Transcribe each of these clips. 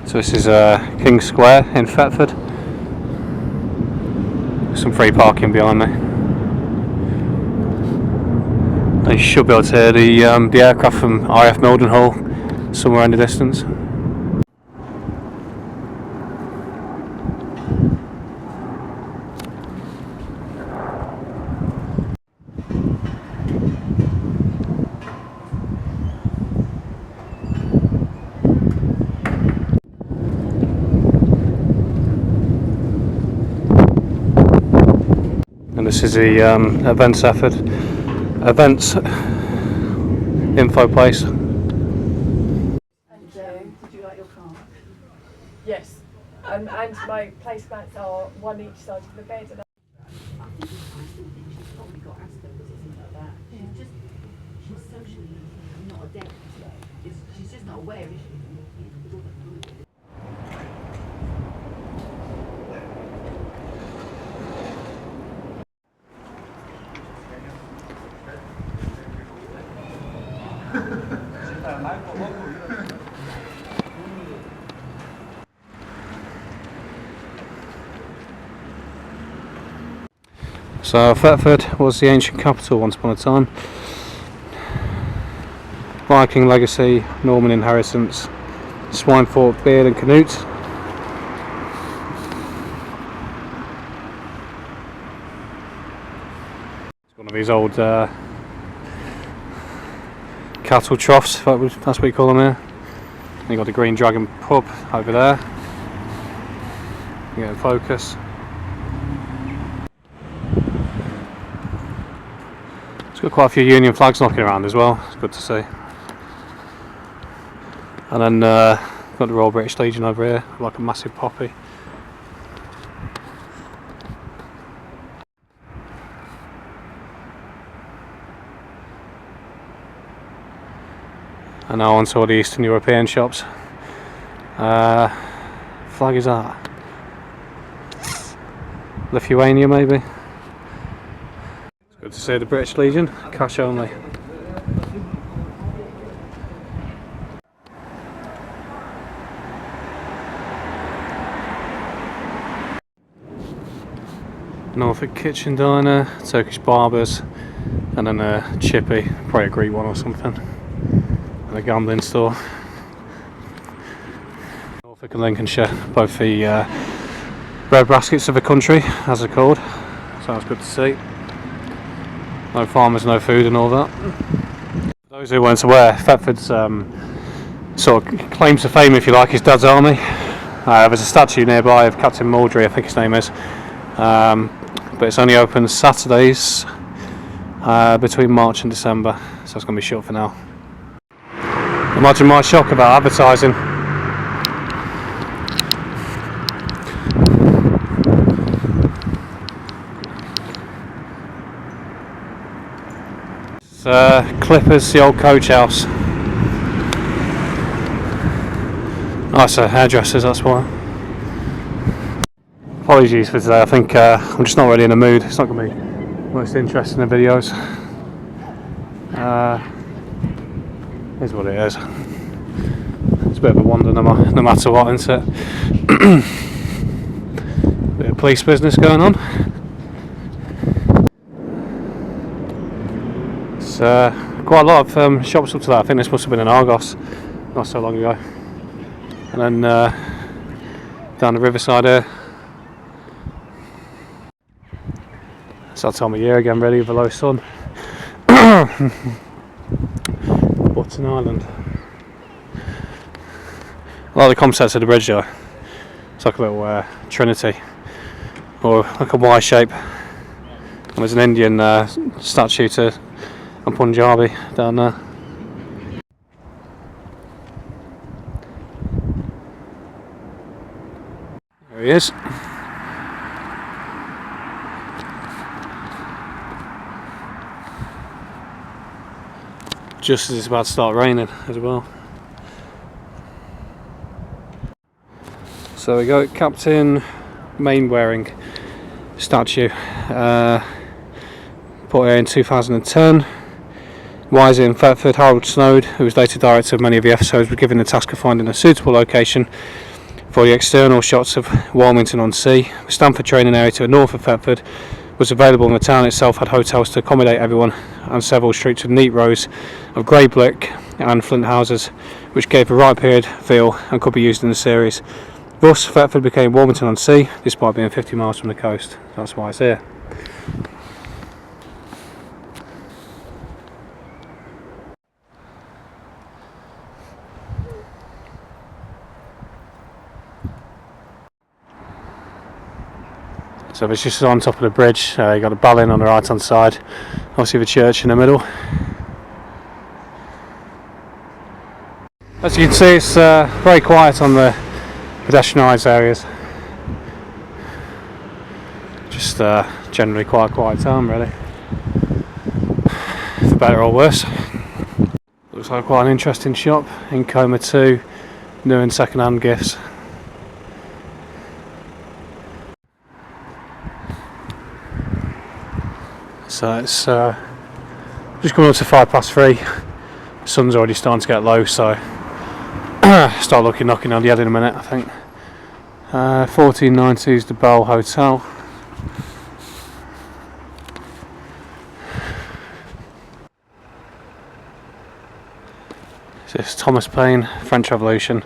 So this is King Square in Thetford. Some free parking behind me. And you should be able to hear the aircraft from RAF Mildenhall somewhere in the distance. And this is the events info place. And did you like your car? Yes. And my placemats are one each side of the bed. And I still think she's probably got Asperger's or something like that. She's socially not adept. She's just not aware, is she? So Thetford was the ancient capital once upon a time. Viking legacy, Norman inheritance, Swinethorpe, Beard and Canute. It's one of these old cattle troughs, that's what you call them here. And you've got the Green Dragon pub over there. You get in focus. It's got quite a few Union flags knocking around as well, it's good to see. And then got the Royal British Legion over here, like a massive poppy. And now on to all the Eastern European shops. Flag is that? Lithuania maybe? Good to see the British Legion, cash only. Norfolk kitchen diner, Turkish barbers, and then a chippy, probably a Greek one or something, and a gambling store. Norfolk and Lincolnshire, both the bread baskets of the country, as they're called. Sounds good to see. No farmers, no food and all that. For those who weren't aware, Thetford's sort of claims to fame, if you like, his dad's army. There's a statue nearby of Captain Maldry, I think his name is. But it's only open Saturdays between March and December, so it's going to be shut for now. Imagine my shock about advertising. Clippers, the old coach house. Oh, so hairdressers, that's why. Apologies for today, I think I'm just not really in the mood. It's not going to be the most interesting of videos. Here's what it is. It's a bit of a wander no matter what, isn't it? Bit of police business going on. It's quite a lot of shops up to that. I think this must have been an Argos not so long ago. And then down the riverside here. It's that time of year again, really, with the low sun. Button Island. I like the concept of the bridge though. It's like a little trinity, or like a Y shape. And there's an Indian statue to a Punjabi down there. There he is. Just as it's about to start raining as well. So we got Captain Mainwaring statue. Put here in 2010. Why is it in Thetford? Harold Snowd, who was later director of many of the episodes, was given the task of finding a suitable location For the external shots of Wilmington on Sea, the Stamford training area to the north of Thetford was available, and the town itself had hotels to accommodate everyone, and several streets with neat rows of grey brick and flint houses, which gave the right period feel and could be used in the series. Thus, Thetford became Wilmington on Sea, despite being 50 miles from the coast. That's why it's here. So it's just on top of the bridge. You got the Ballin on the right hand side, obviously the church in the middle. As you can see, it's very quiet on the pedestrianised areas. Just generally quite a quiet town, really. For better or worse. Looks like quite an interesting shop in Coma 2, new and second hand gifts. So it's just coming up to 3:05. The sun's already starting to get low, so start knocking on the head in a minute, I think. 1490 is the Bell Hotel. This is Thomas Paine, French Revolution.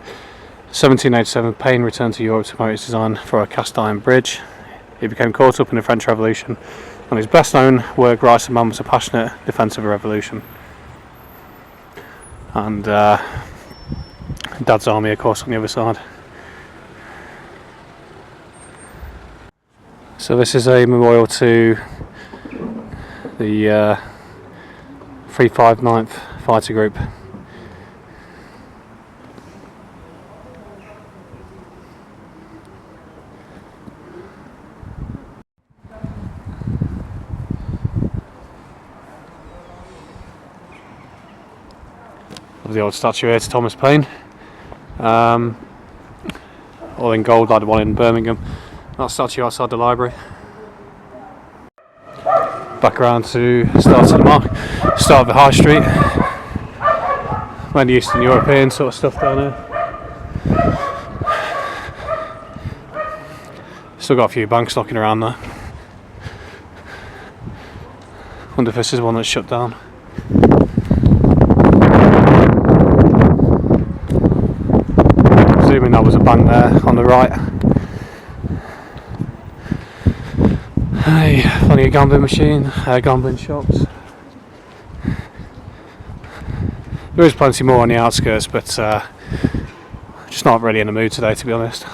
1787, Paine returned to Europe to promote his design for a cast iron bridge. He became caught up in the French Revolution, and his best known work writes the man was a passionate defence of the revolution. And Dad's army, of course, on the other side. So this is a memorial to the 359th Fighter Group. The old statue here to Thomas Paine, all in gold like the one in Birmingham. That statue outside the library. Back around to start of the high street. Mainly Eastern European sort of stuff down here. Still got a few banks knocking around there. Wonder if this is one that's shut down. Assuming that was a bank there on the right. Hey, plenty of gambling gambling shops. There is plenty more on the outskirts, but just not really in the mood today, to be honest.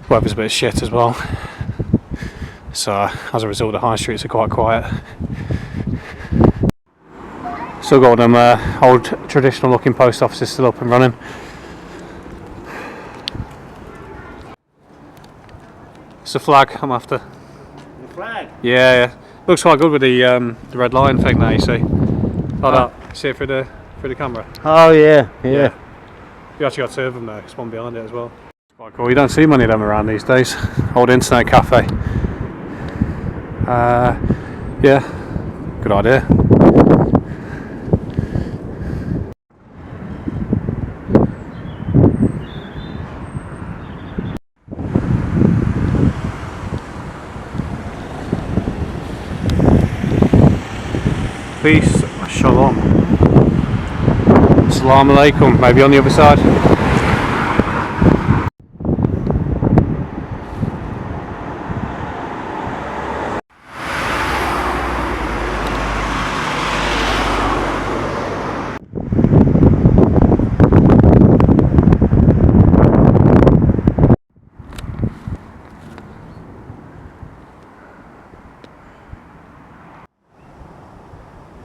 Weather's a bit shit as well, so as a result the high streets are quite quiet. Still got them old traditional looking post offices still up and running. It's the flag I'm after. The flag? Yeah. Looks quite good with the red line thing there, you see. Like that. See it through the camera? Oh yeah. You actually got two of them there, there's one behind it as well. It's quite cool. You don't see many of them around these days. Old internet cafe. Yeah, good idea. Peace, shalom. Assalamu alaikum, maybe on the other side.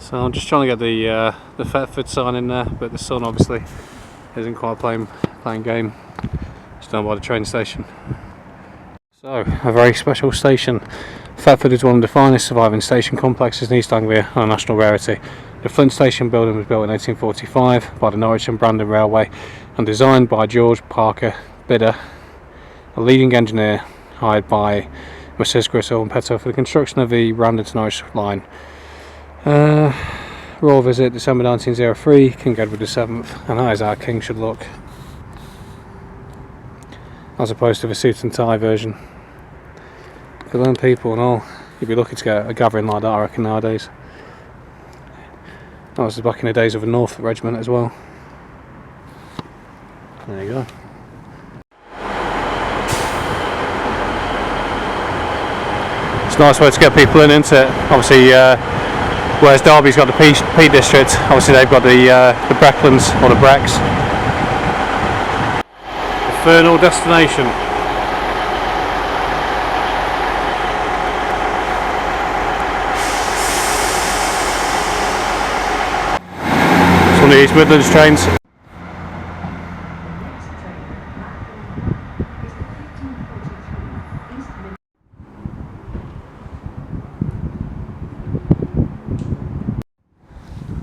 So I'm just trying to get the Thetford sign in there, but the sun obviously isn't quite playing game. Just down by the train station. So, a very special station. Thetford is one of the finest surviving station complexes in East Anglia and a national rarity. The Flint Station building was built in 1845 by the Norwich and Brandon Railway and designed by George Parker Bidder, a leading engineer hired by Messrs. Gristle and Petto for the construction of the Brandon to Norwich line. Royal visit December 1903, King Edward VII, and that is how King should look. as opposed to the suit and tie version. For them people and all, you'd be lucky to get a gathering like that, I reckon, nowadays. That was back in the days of the Norfolk regiment as well. There you go. It's a nice way to get people in, isn't it? Obviously, whereas Derby's got the Peak District, obviously they've got the Brecklands, or the Brecks. Infernal destination. It's one of the East Midlands trains.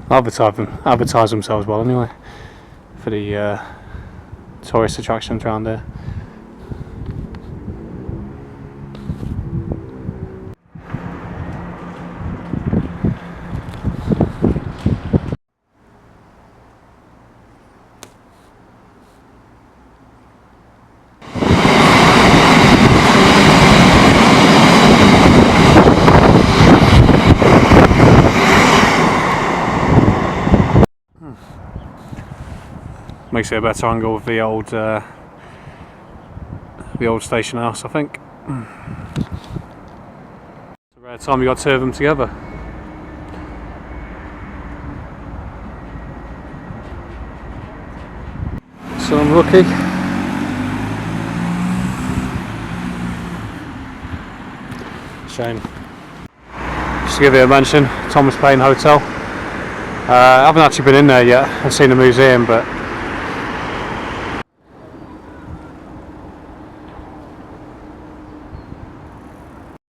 Advertise themselves well anyway for the tourist attractions around there. Makes it a better angle with the old station house, I think. It's a rare time you got two of them together. So I'm lucky. Shame. Just to give you a mention, Thomas Paine Hotel. I haven't actually been in there yet and seen the museum, but